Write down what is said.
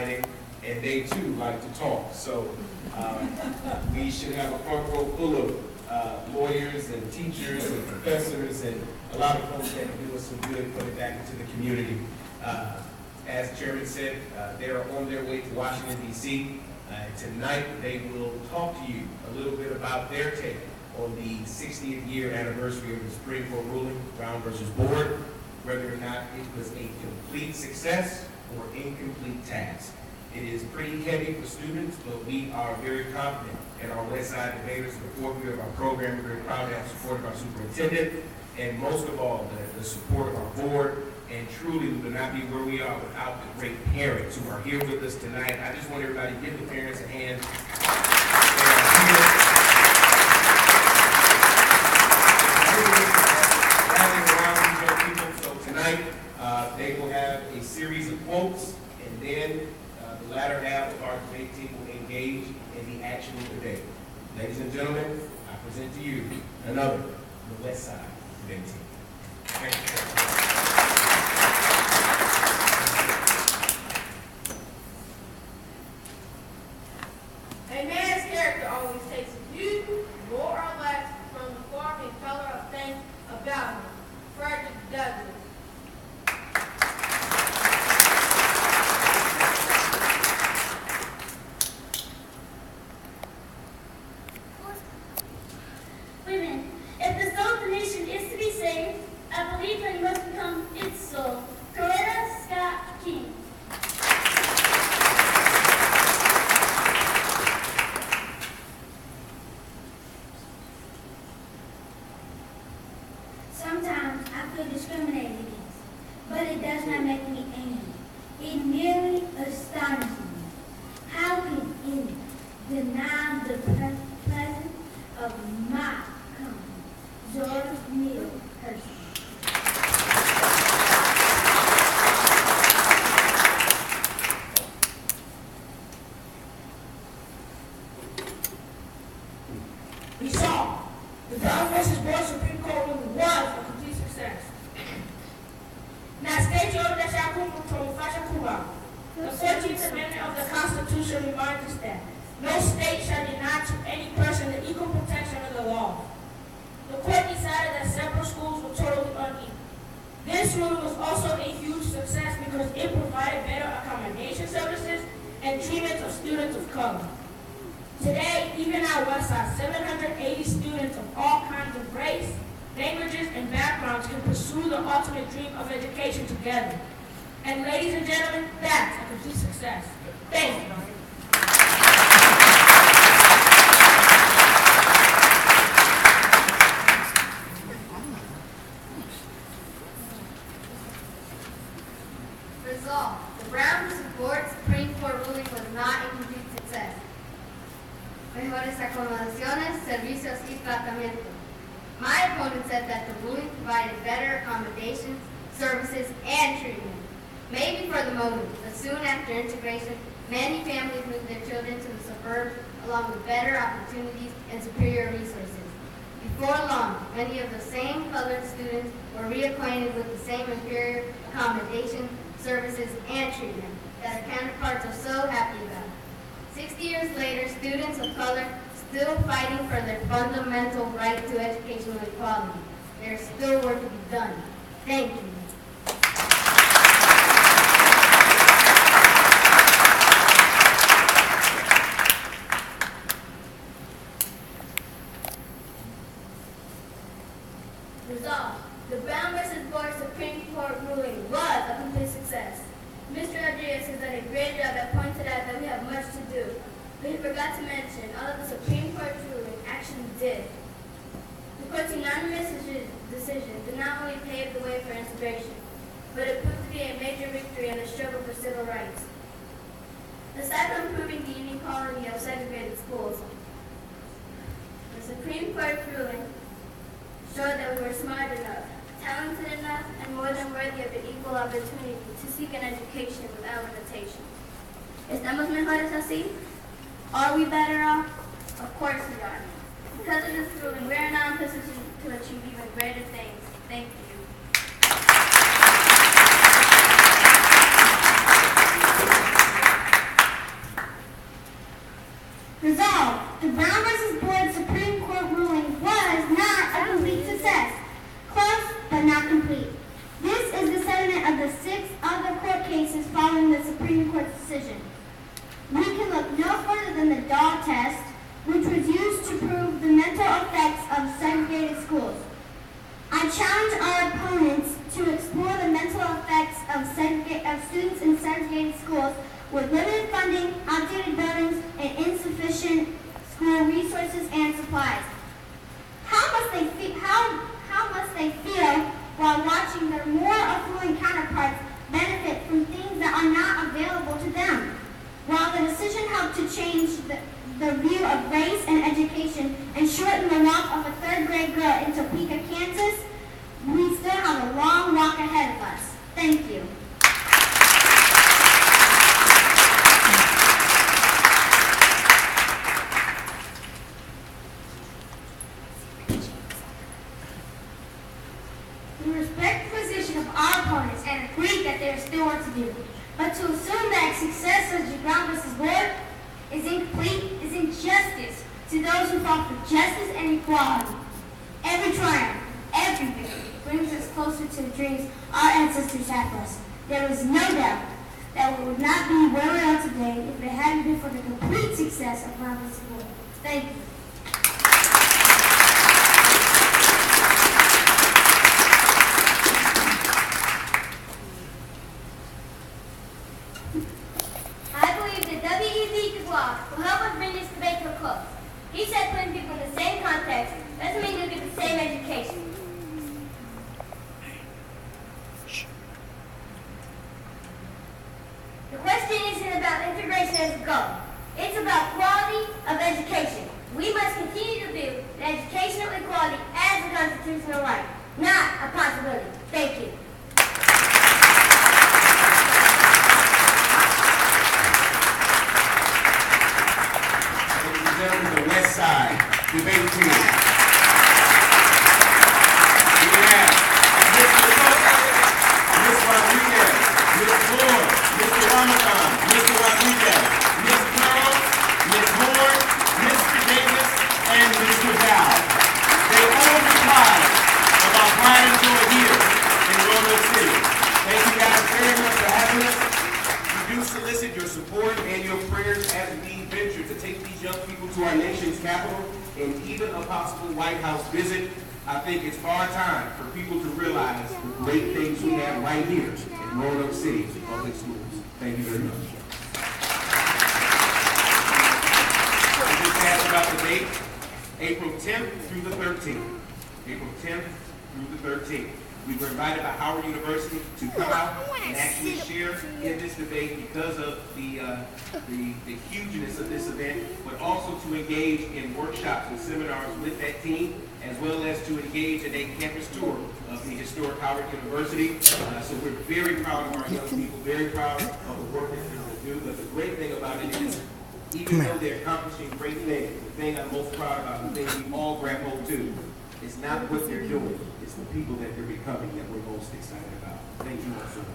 signing, and they too like to talk. So we should have a front row full of lawyers and teachers and professors and a lot of folks that can do us some good, put it back into the community. As Chairman said, they are on their way to Washington, D.C. Tonight they will talk to you a little bit about their take on the 60th year anniversary of the Supreme Court ruling, Brown versus Board, whether or not it was a complete success or incomplete task. It is pretty heavy for students, but we are very confident in our West Side debaters in the fourth year of our program. We're very proud to have support of our superintendent, and most of all, the support of our board. And truly, we would not be where we are without the great parents who are here with us tonight. I just want everybody to give the parents a hand. So tonight, they will have a series of quotes, and then the latter half of our debate team will engage in the actual debate. Ladies and gentlemen, I present to you another the West Side debate team. Thank you. A man's character always takes a view, more or less, from the form and color of things about him. Frederick Douglass. Women, if the soul of the nation is to be saved, I believe that you must become its soul. Coretta Scott King. Sometimes I feel discriminated against, but it does not make me angry. It merely astonishes me. How can any deny the presence of my company, George Neal Person? We saw the Brown versus Board Supreme Court ruling was a complete success. Now, state your the 14th Amendment of the Constitution reminds us that no state shall deny to any person the equal protection of the law. The court decided that several schools were totally unequal. This ruling was also a huge success because it provided better accommodation services and treatment of students of color. Today, even our West Side, 780 students of all kinds of race, languages, and backgrounds can pursue the ultimate dream of education together. And ladies and gentlemen, that's a complete success. Thank you. Resolved. The Brown versus Board Supreme Court ruling was not a complete success. Mejores acomodaciones, servicios y tratamiento. My opponent said that the ruling provided better accommodations, services, and treatment. Maybe for the moment, but soon after integration, many families moved their children to the suburbs along with better opportunities and superior resources. Before long, many of the same colored students were reacquainted with the same inferior accommodations, services, and treatment that our counterparts are so happy about. 60 years later, students of color still fighting for their fundamental right to educational equality. There's still work to be done. Thank you. Resolved. The Brown versus Board Supreme Court ruling was a complete success. Mr. Rodriguez has done a great job at pointing out that we have much to do. But he forgot to mention all of the Supreme Court ruling actually did. The court's unanimous decision did not only pave the way for integration, but it proved to be a major victory in the struggle for civil rights. Aside from proving the inequality of segregated schools, the Supreme Court ruling showed that we were smart enough, talented enough, and more than worthy of an equal opportunity to seek an education without limitation. ¿Estamos mejores así? Are we better off? Of course we are. Because of this ruling, we are now in position to achieve even greater things. Thank you. decision. We can look no further than the dog test, which was used to prove the mental effects of segregated schools. I challenge our opponents to explore the mental effects of students in segregated schools with limited funding, outdated buildings, and insufficient school resources and supplies. How must they feel while watching their more affluent counterparts benefit from things that are not available to them? While the decision helped to change the view of race and education and shorten the walk of a third-grade girl in Topeka, Kansas, we still have a long walk ahead of us. Thank you. We respect the position of our opponents and agree that there is still work to do. But to assume that success of the ground versus board is incomplete is injustice to those who fought for justice and equality. Every triumph, every victory brings us closer to the dreams our ancestors had for us. There is no doubt that we would not be where we are today if it hadn't been for the complete success of ground versus board. Thank you. I believe that W.E.B. Du Bois will help us bring this debate to a close. He said putting people in the same context doesn't mean you'll get the same education. The question isn't about integration as a goal. It's about quality of education. We must continue to view educational equality as a constitutional right, not a possibility. Thank you. The West Side debate team. We have Ms. Rodriguez, Ms. Moore, Mr. Ramadan, Mr. Rodriguez, Ms. Carroll, Ms. Moore, Mr. Davis, and Mr. Dow. They all replied about pride and joy here in Roanoke City. Thank you guys very much for having us. We do solicit your support and your prayers as we venture to take these young people to our nation's capital and even a possible White House visit. I think it's far time for people to realize the great things we have right here in Roanoke City public schools. Thank you very much. I just asked about the date, April 10th through the 13th. April 10th through the 13th. We were invited by Howard University to come out and actually share in this debate because of the hugeness of this event, but also to engage in workshops and seminars with that team, as well as to engage in a campus tour of the historic Howard University. So we're very proud of our young people, very proud of the work that they're going to do. But the great thing about it is, even though they're accomplishing great things, the thing I'm most proud about, the thing we all grab hold to, is not what they're doing. It's the people that they're becoming that we're most excited about. Thank you all so much.